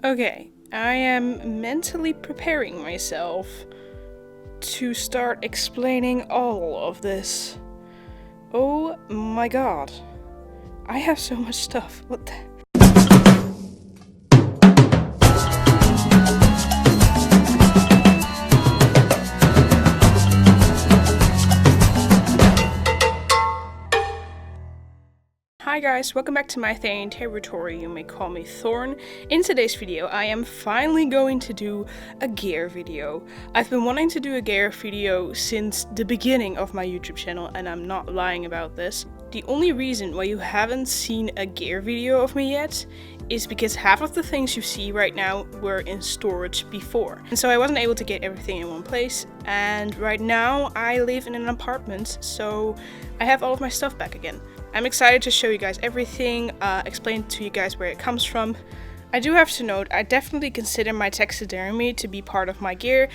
Okay, I am mentally preparing myself to start explaining all of this. Oh my god. I have so much stuff. What the... Hi guys, welcome back to my Therianthropy. You may call me Thorn. In today's video, I am finally going to do a gear video. I've been wanting to do a gear video since the beginning of my YouTube channel, and I'm not lying about this. The only reason why you haven't seen a gear video of me yet is because half of the things you see right now were in storage before. And so I wasn't able to get everything in one place, and right now I live in an apartment, so I have all of my stuff back again. I'm excited to show you guys everything, explain to you guys where it comes from. I do have to note, I definitely consider my taxidermy to be part of my gear.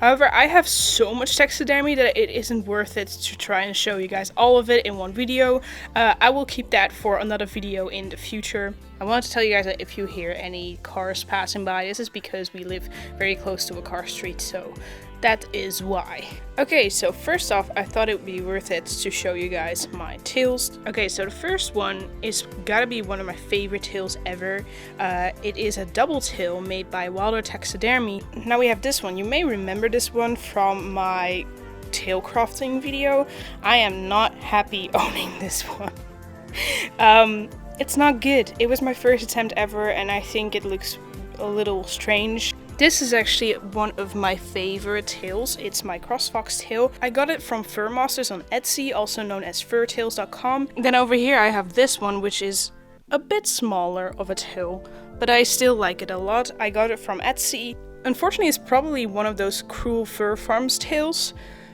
However, I have so much taxidermy that it isn't worth it to try and show you guys all of it in one video. I will keep that for another video in the future. I wanted to tell you guys that if you hear any cars passing by, this is because we live very close to a car street, so that is why. Okay, so first off, I thought it would be worth it to show you guys my tails. Okay, so the first one is gotta be one of my favorite tails ever. It is a double tail made by Wilder Taxidermy. Now we have this one. You may remember this one from my tail crafting video. I am not happy owning this one. It's not good. It was my first attempt ever, and I think it looks a little strange. This is actually one of my favorite tails. It's my crossfox tail. I got it from Fur Masters on Etsy, also known as furtails.com. Then over here I have this one, which is a bit smaller of a tail, but I still like it a lot. I got it from Etsy. Unfortunately, it's probably one of those Cruel Fur Farms tails,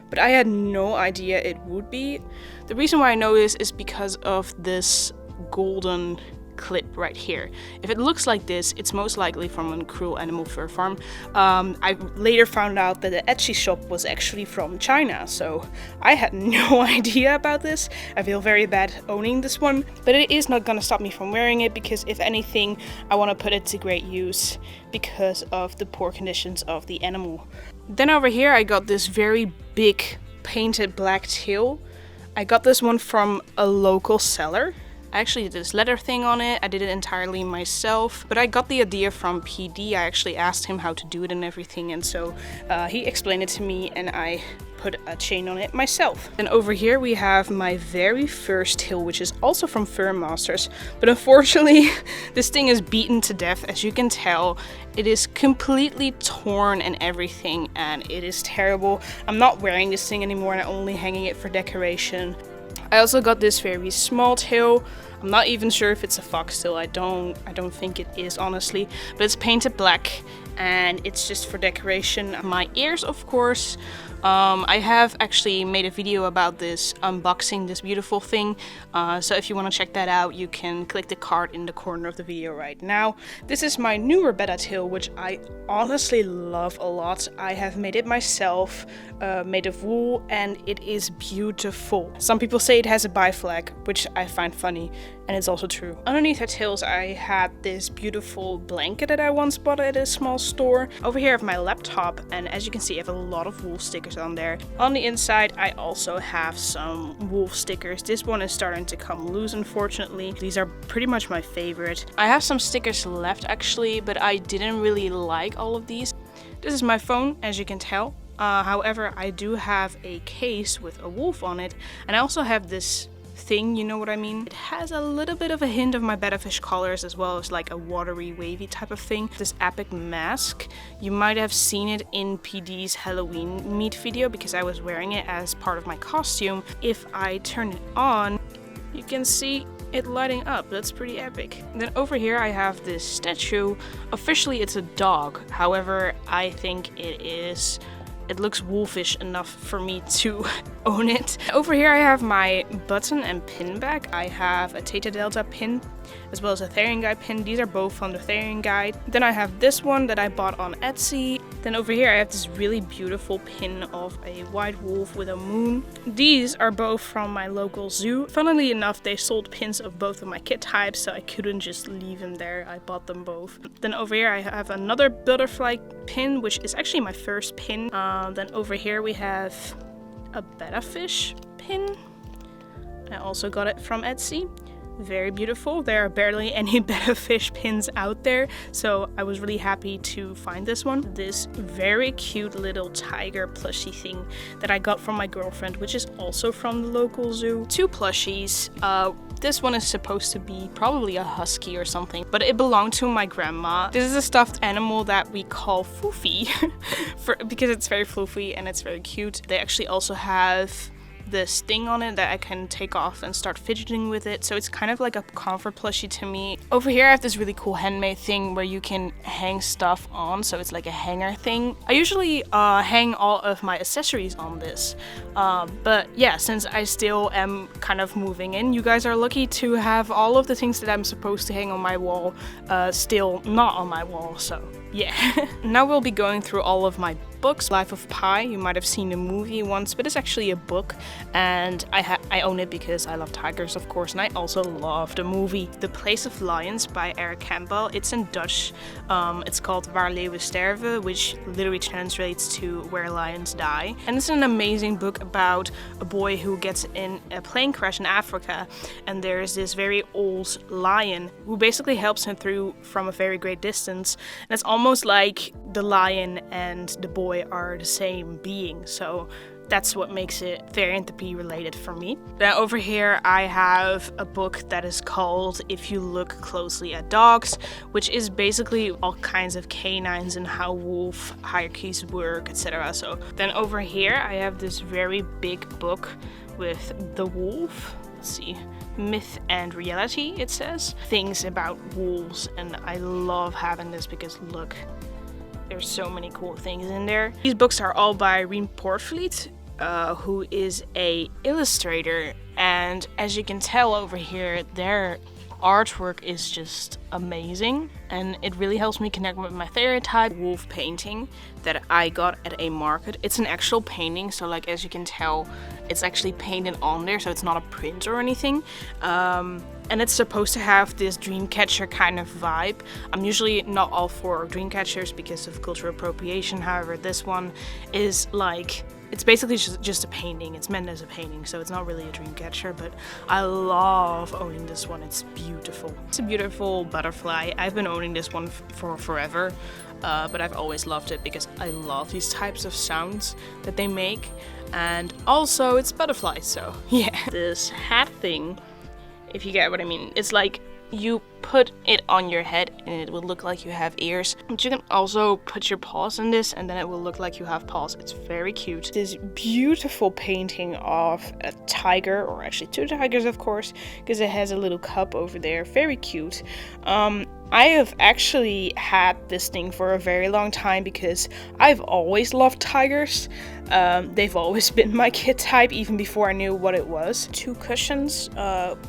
but I had no idea it would be. The reason why I know this is because of this golden clip right here. If it looks like this, it's most likely from a Cruel Animal Fur Farm. I later found out that the Etsy shop was actually from China, so I had no idea about this. I feel very bad owning this one, but it is not gonna stop me from wearing it, because if anything, I want to put it to great use because of the poor conditions of the animal. Then over here I got this very big painted black tail. I got this one from a local seller. I actually did this leather thing on it. I did it entirely myself, but I got the idea from PD. I actually asked him how to do it and everything, and so he explained it to me, and I put a chain on it myself. And over here we have my very first tail, which is also from Fur Masters, but unfortunately this thing is beaten to death. As you can tell, it is completely torn and everything, and it is terrible. I'm not wearing this thing anymore, and I'm only hanging it for decoration. I also got this very small tail. I'm not even sure if it's a foxtail. I don't think it is, honestly, but it's painted black and it's just for decoration. My ears, of course. I have actually made a video about this, unboxing this beautiful thing, so if you want to check that out, you can click the card in the corner of the video right now. This is my newer betta tail, which I honestly love a lot. I have made it myself, made of wool, and it is beautiful. Some people say it has a bi flag, which I find funny, and it's also true. Underneath her tails I had this beautiful blanket that I once bought at a small store. Over here I have my laptop, and as you can see I have a lot of wool stickers on there. On the inside I also have some wolf stickers. This one is starting to come loose, unfortunately. These are pretty much my favorite. I have some stickers left actually, but I didn't really like all of these. This is my phone, as you can tell. However, I do have a case with a wolf on it, and I also have this thing, you know what I mean? It has a little bit of a hint of my bettafish colors, as well as like a watery, wavy type of thing. This epic mask, you might have seen it in PD's Halloween meet video, because I was wearing it as part of my costume. If I turn it on, you can see it lighting up. That's pretty epic. Then over here I have this statue. Officially it's a dog, however I think it is it looks wolfish enough for me to own it. Over here I have my button and pin bag. I have a Theta Delta pin as well as a Therian guide pin. These are both from the Therian guide. Then I have this one that I bought on Etsy. Then over here I have this really beautiful pin of a white wolf with a moon. These are both from my local zoo. Funnily enough, they sold pins of both of my kit types, so I couldn't just leave them there. I bought them both. Then over here I have another butterfly pin, which is actually my first pin. Then over here we have a betta fish pin. I also got it from Etsy. Very beautiful. There are barely any betta fish pins out there, so I was really happy to find this one. This very cute little tiger plushie thing that I got from my girlfriend, which is also from the local zoo. 2 plushies. This one is supposed to be probably a husky or something, but it belonged to my grandma. This is a stuffed animal that we call Foofy because it's very floofy and it's very cute. They actually also have this thing on it that I can take off and start fidgeting with it, so it's kind of like a comfort plushie to me. Over here I have this really cool handmade thing where you can hang stuff on, so it's like a hanger thing. I usually hang all of my accessories on this, but yeah, since I still am kind of moving in, you guys are lucky to have all of the things that I'm supposed to hang on my wall still not on my wall, so yeah. Now we'll be going through all of my books. Life of Pi, you might have seen the movie once, but it's actually a book, and I own it because I love tigers, of course, and I also love the movie The Place of Lions by Eric Campbell. It's in Dutch. It's called Waar Leeuwen sterven, which literally translates to Where Lions Die. And it's an amazing book about a boy who gets in a plane crash in Africa, and there's this very old lion who basically helps him through from a very great distance, and it's almost like the lion and the boy are the same being, so that's what makes it Therianthropy related for me. Then over here I have a book that is called If You Look Closely at Dogs, which is basically all kinds of canines and how wolf hierarchies work, etc. So then over here I have this very big book with the wolf. Let's see, Myth and Reality, it says. Things about wolves, and I love having this because look, there's so many cool things in there. These books are all by Rien Poortvliet, who is a illustrator, and as you can tell over here, their artwork is just amazing, and it really helps me connect with my Therianthropy wolf painting that I got at a market. It's an actual painting, so like as you can tell, it's actually painted on there, so it's not a print or anything. And it's supposed to have this dreamcatcher kind of vibe. I'm usually not all for dreamcatchers because of cultural appropriation. However, this one is like, it's basically just a painting. It's meant as a painting, so it's not really a dreamcatcher, but I love owning this one. It's beautiful. It's a beautiful butterfly. I've been owning this one for forever, but I've always loved it because I love these types of sounds that they make. And also it's butterflies, so yeah. This hat thing, if you get what I mean, it's like you put it on your head and it will look like you have ears. But you can also put your paws in this and then it will look like you have paws. It's very cute. This beautiful painting of a tiger, or actually 2 tigers of course, because it has a little cub over there. Very cute. I have actually had this thing for a very long time because I've always loved tigers. They've always been my kit type even before I knew what it was. 2 cushions.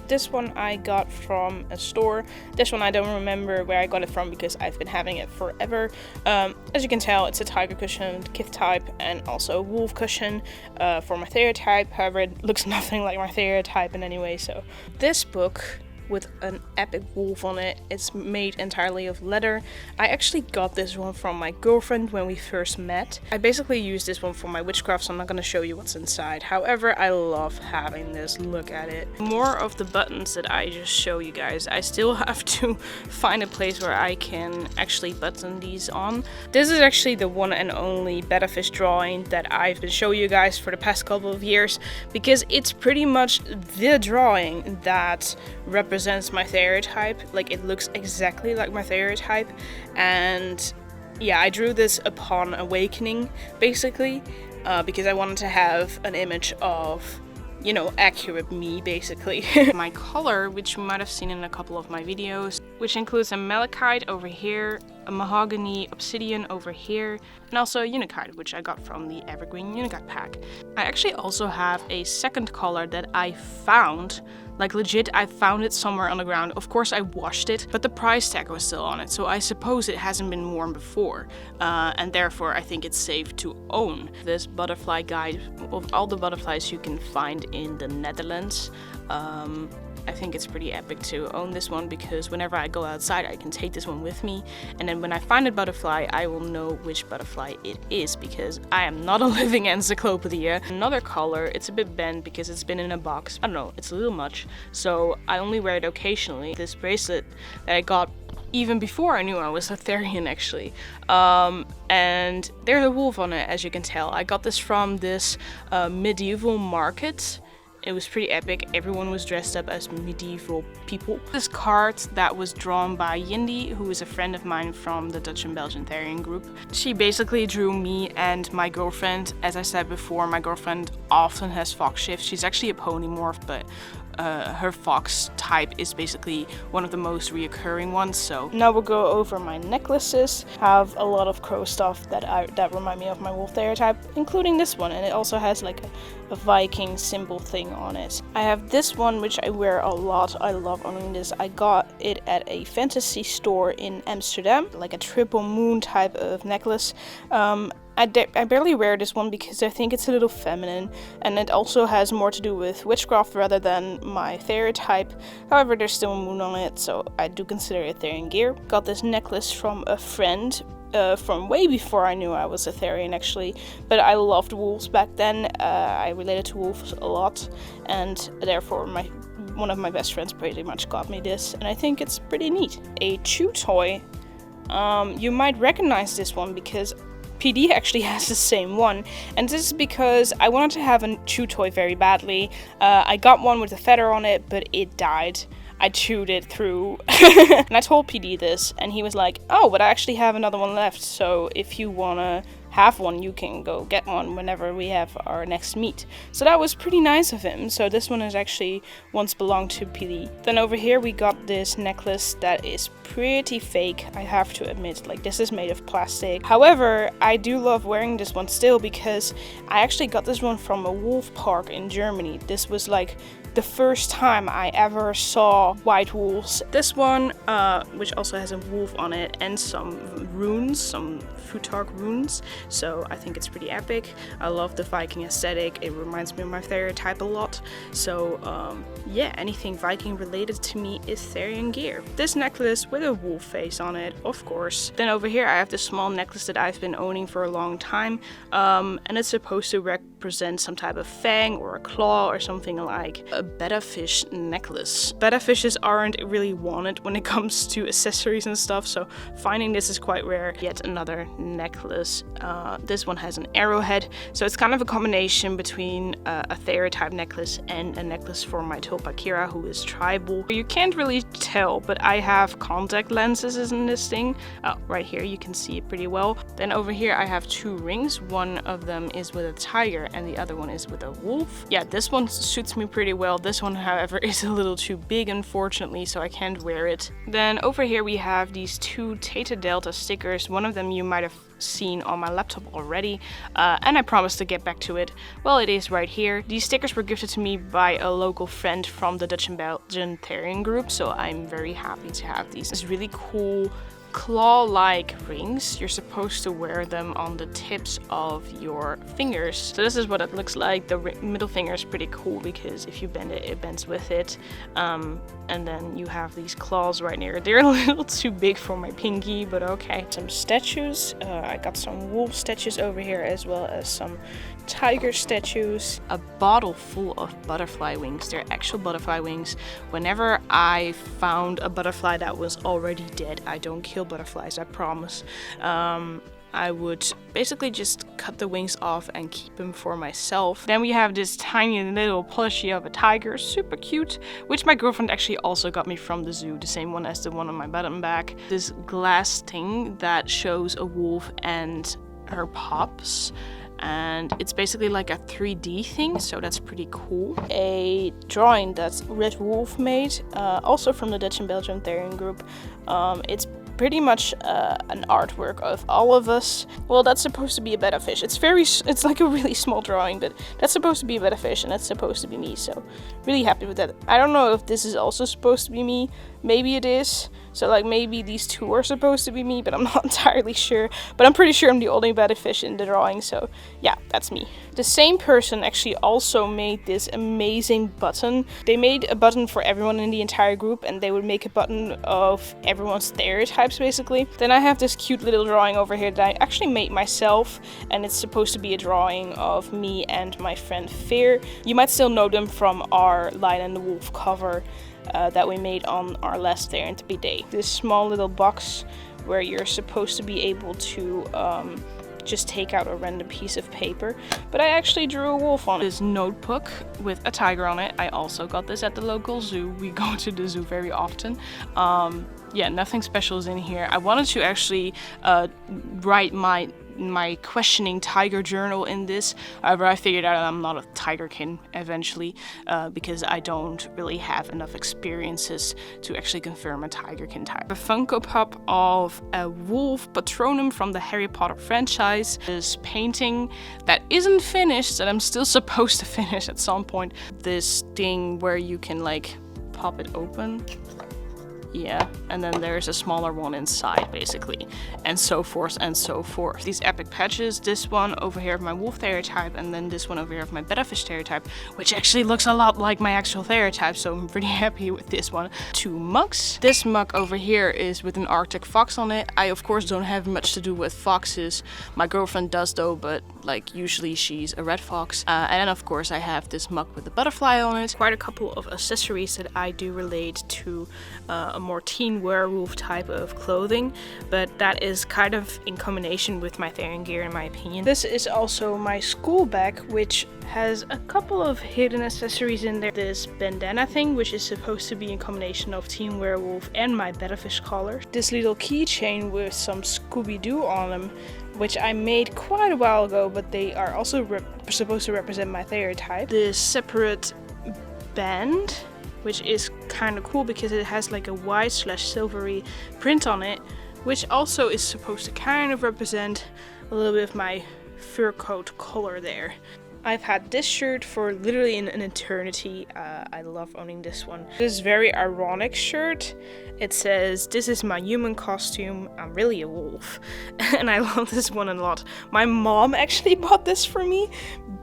This one I got from a store. This one I don't remember where I got it from because I've been having it forever. As you can tell, it's a tiger cushion, kit type, and also a wolf cushion for my Therianthropy. However, it looks nothing like my Therianthropy in any way. So this book with an epic wolf on it. It's made entirely of leather. I actually got this one from my girlfriend when we first met. I basically used this one for my witchcraft, so I'm not going to show you what's inside. However, I love having this. Look at it. More of the buttons that I just show you guys. I still have to find a place where I can actually button these on. This is actually the one and only betta fish drawing that I've been showing you guys for the past couple of years, because it's pretty much the drawing that represents my Therianthropy. Like, it looks exactly like my Therianthropy, and yeah, I drew this upon awakening basically, because I wanted to have an image of, you know, accurate me basically. My color, which you might have seen in a couple of my videos, which includes a malachite over here, a mahogany obsidian over here, and also a Unicard, which I got from the Evergreen Unicard pack. I actually also have a second collar that I found. Like legit, I found it somewhere on the ground. Of course I washed it, but the price tag was still on it, so I suppose it hasn't been worn before. And therefore I think it's safe to own. This butterfly guide of all the butterflies you can find in the Netherlands. I think it's pretty epic to own this one because whenever I go outside I can take this one with me, and then when I find a butterfly I will know which butterfly it is because I am not a living encyclopedia. Another color, it's a bit bent because it's been in a box. I don't know, it's a little much, so I only wear it occasionally. This bracelet that I got even before I knew I was a Therian actually. And there's a wolf on it, as you can tell. I got this from this medieval market. It was pretty epic. Everyone was dressed up as medieval people. This card that was drawn by Yindi, who is a friend of mine from the Dutch and Belgian Therian group. She basically drew me and my girlfriend. As I said before, my girlfriend often has fox shifts. She's actually a polymorph, but her fox type is basically one of the most reoccurring ones. So now we'll go over my necklaces. Have a lot of crow stuff that remind me of my wolf terrier type, including this one, and it also has like a Viking symbol thing on it. I have this one which I wear a lot. I love owning this. I got it at a fantasy store in Amsterdam, like a triple moon type of necklace. I barely wear this one because I think it's a little feminine, and it also has more to do with witchcraft rather than my Therian type. However, there's still a moon on it, so I do consider it Therian gear. Got this necklace from a friend from way before I knew I was a Therian actually, but I loved wolves back then. I related to wolves a lot, and therefore one of my best friends pretty much got me this, and I think it's pretty neat. A chew toy. You might recognize this one because PD actually has the same one, and this is because I wanted to have a chew toy very badly. I got one with a feather on it, but it died. I chewed it through. And I told PD this, and he was like, oh, but I actually have another one left, so if you wanna have one, you can go get one whenever we have our next meet. So that was pretty nice of him. So this one is actually once belonged to PD. Then over here we got this necklace that is pretty fake, I have to admit. Like, this is made of plastic. However, I do love wearing this one still because I actually got this one from a wolf park in Germany. This was like the first time I ever saw white wolves. This one, which also has a wolf on it and some runes, some Futhark runes, so I think it's pretty epic. I love the Viking aesthetic. It reminds me of my Therian type a lot. So yeah, anything Viking related to me is Therian gear. This necklace with a wolf face on it, of course. Then over here I have this small necklace that I've been owning for a long time, and it's supposed to represent some type of fang or a claw or something like a betta fish necklace. Betta fishes aren't really wanted when it comes to accessories and stuff, so finding this is quite rare. Yet another necklace. This one has an arrowhead, so it's kind of a combination between a Therian type necklace and a necklace for my Tulpa Kira, who is tribal. You can't really tell, but I have contact lenses in this thing. Right here you can see it pretty well. Then over here I have two rings. One of them is with a tiger and the other one is with a wolf. Yeah, this one suits me pretty well. This one, however, is a little too big, unfortunately, so I can't wear it. Then over here we have these two Theta Delta stickers. One of them you might have seen on my laptop already, and I promised to get back to it. Well, it is right here. These stickers were gifted to me by a local friend from the Dutch and Belgian Therian group, so I'm very happy to have these. It's really cool claw-like rings. You're supposed to wear them on the tips of your fingers. So this is what it looks like. The middle finger is pretty cool because if you bend it, it bends with it. And then you have these claws right near. They're a little too big for my pinky, but okay. Some statues. I got some wolf statues over here as well as some tiger statues. A bottle full of butterfly wings. They're actual butterfly wings. Whenever I found a butterfly that was already dead, I don't kill butterflies, I promise. I would basically just cut the wings off and keep them for myself. Then we have this tiny little plushie of a tiger, super cute, which my girlfriend actually also got me from the zoo, the same one as the one on my bottom back. This glass thing that shows a wolf and her pups, and it's basically like a 3D thing, so that's pretty cool. A drawing that Red Wolf made, also from the Dutch and Belgian Therian group. It's pretty much an artwork of all of us. Well, that's supposed to be a betta fish. It's like a really small drawing, but that's supposed to be a betta fish, and that's supposed to be me. So really happy with that. I don't know if this is also supposed to be me. Maybe it is. So like maybe these two are supposed to be me, but I'm not entirely sure. But I'm pretty sure I'm the only betta fish in the drawing, so yeah, that's me. The same person actually also made this amazing button. They made a button for everyone in the entire group, and they would make a button of everyone's stereotypes basically. Then I have this cute little drawing over here that I actually made myself, and it's supposed to be a drawing of me and my friend Fear. You might still know them from our Lion and the Wolf cover that we made on our last Therianthropy day. This small little box where you're supposed to be able to just take out a random piece of paper, but I actually drew a wolf on it. This notebook with a tiger on it. I also got this at the local zoo. We go to the zoo very often. Yeah, nothing special is in here. I wanted to actually write my questioning tiger journal in this. However, I figured out I'm not a tigerkin eventually because I don't really have enough experiences to actually confirm a tigerkin type. A Funko Pop of a wolf patronum from the Harry Potter franchise. This painting that isn't finished, that I'm still supposed to finish at some point. This thing where you can like pop it open. Yeah, and then there's a smaller one inside basically, and so forth and so forth. These epic patches, this one over here of my wolf stereotype, and then this one over here of my betta fish stereotype, which actually looks a lot like my actual stereotype, so I'm pretty happy with this one. 2 mugs. This mug over here is with an Arctic fox on it. I of course don't have much to do with foxes. My girlfriend does though, but like usually she's a red fox. And then of course I have this mug with a butterfly on it. Quite a couple of accessories that I do relate to a more teen werewolf type of clothing, but that is kind of in combination with my Therian gear in my opinion. This is also my school bag, which has a couple of hidden accessories in there. This bandana thing, which is supposed to be a combination of teen werewolf and my betta fish collar. This little keychain with some Scooby-Doo on them, which I made quite a while ago, but they are also supposed to represent my stereotype. This separate band, which is kind of cool because it has like a white/silvery print on it, which also is supposed to kind of represent a little bit of my fur coat color there. I've had this shirt for literally an eternity. I love owning this one. This very ironic shirt. It says, "This is my human costume, I'm really a wolf." And I love this one a lot. My mom actually bought this for me.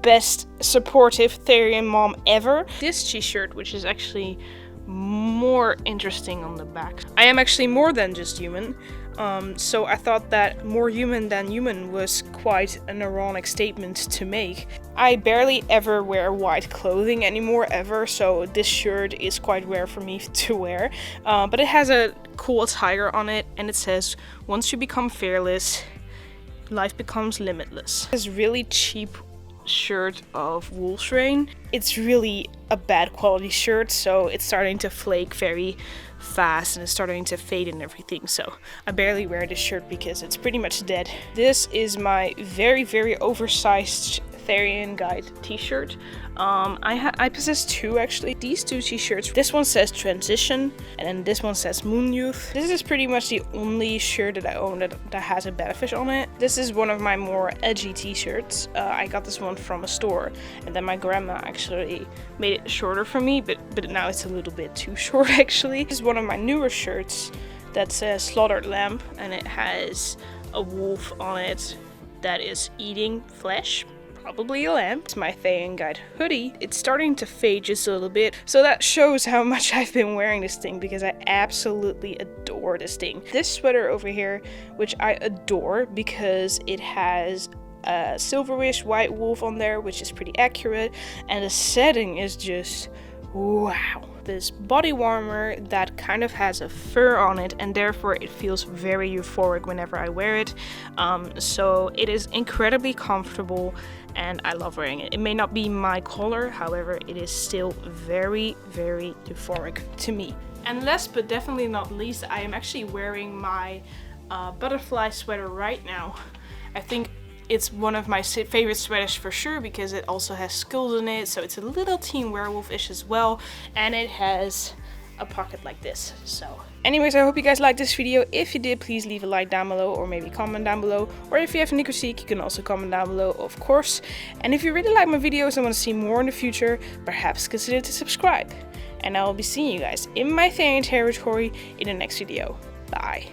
Best supportive Therian mom ever. This t-shirt, which is actually more interesting on the back. I am actually more than just human. So I thought that more human than human was quite an ironic statement to make. I barely ever wear white clothing anymore ever, so this shirt is quite rare for me to wear. But it has a cool tiger on it, and it says, "Once you become fearless, life becomes limitless." This really cheap shirt of wolf's rain. It's really a bad quality shirt, so it's starting to flake very fast and it's starting to fade and everything, so I barely wear this shirt because it's pretty much dead. This is my very, very oversized Therian Guide t-shirt. I possess 2 actually. These 2 t-shirts. This one says Transition, and then this one says Moon Youth. This is pretty much the only shirt that I own that has a betta fish on it. This is one of my more edgy t-shirts. I got this one from a store, and then my grandma actually made it shorter for me, but now it's a little bit too short actually. This is one of my newer shirts that says Slaughtered Lamb, and it has a wolf on it that is eating flesh. Probably a lamb. It's my Therian Guide hoodie. It's starting to fade just a little bit, so that shows how much I've been wearing this thing because I absolutely adore this thing. This sweater over here, which I adore because it has a silverish white wolf on there, which is pretty accurate, and the setting is just wow. This body warmer that kind of has a fur on it, and therefore it feels very euphoric whenever I wear it. So it is incredibly comfortable and I love wearing it. It may not be my color, however, it is still very, very euphoric to me. And last but definitely not least, I am actually wearing my butterfly sweater right now. I think it's one of my favorite sweaters for sure because it also has skulls in it, so it's a little teen werewolf-ish as well, and it has a pocket like this. So anyways, I hope you guys liked this video. If you did, please leave a like down below or maybe comment down below. Or if you have any critique, you can also comment down below, of course. And if you really like my videos and want to see more in the future, perhaps consider to subscribe. And I will be seeing you guys in my Therian territory in the next video. Bye.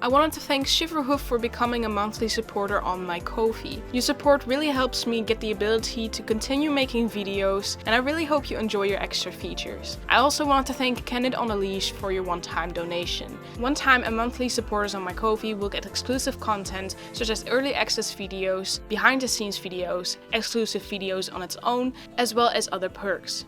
I wanted to thank Shiverhoof for becoming a monthly supporter on my Ko-fi. Your support really helps me get the ability to continue making videos, and I really hope you enjoy your extra features. I also want to thank Candid on a Leash for your one-time donation. One time, a monthly supporters on my Ko-fi will get exclusive content such as early access videos, behind the scenes videos, exclusive videos on its own, as well as other perks.